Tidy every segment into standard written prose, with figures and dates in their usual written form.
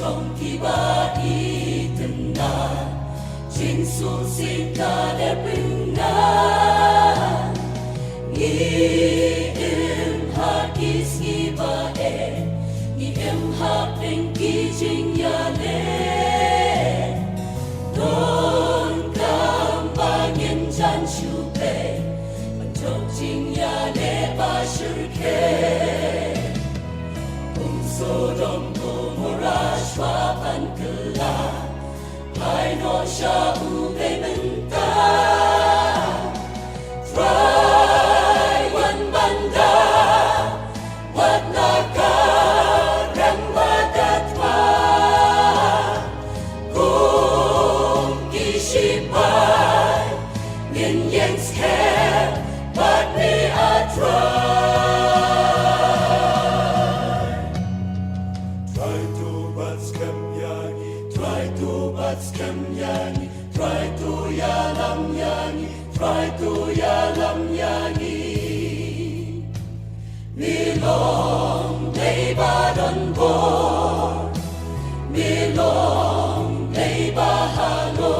trong khi ba đi từng ngày trên xuống xin ta đẹp bình an nghi em hát kis nghi ba nghi em hát em kỳ trình ya lệ đón cam ba nghiên chan chu bê bằng chốc trình ya lệ ba shir kê Sodom Gomorrah Schwaban Kela Hai no sha ube menta Try one banda Wat naka rambadatma Kung kishipai Ngin yang skep But me a try Try to yalam yangi, try to yalam yangi. Milong lay badon bor, milong lay bahalo.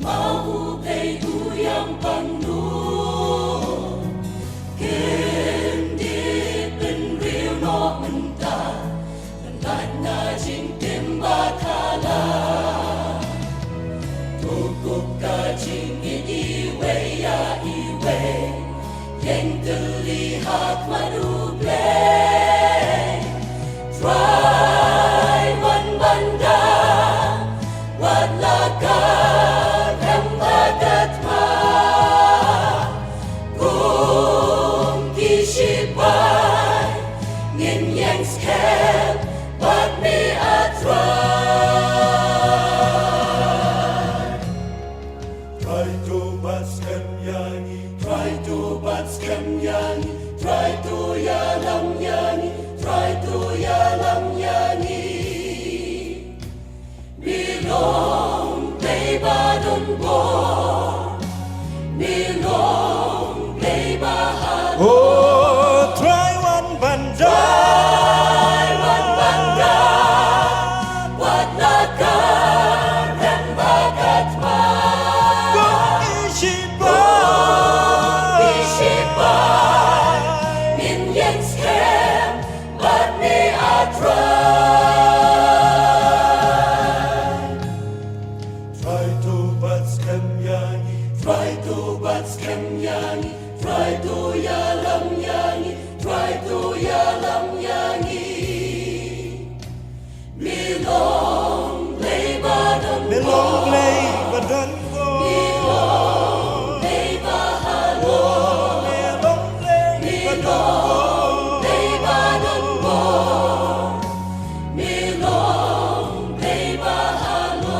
Mau pay uyang pangno Kendi pen real no menta Nat na jing timba thala Tukuk ka jing iwe ya iwe Yang terlihat manuble Try one banda Wat lakar But me a try Try to batskan yangi Try to batskan yangi Try to yalam yangi Try to yalam yangi Milong play badon bor Milong play bahalo Oh, try one banda Try to batskan yangi, try to yalam yangi, try to yalam yangi. Milong play badon Milong play badon Milong play bahalo Milong play badon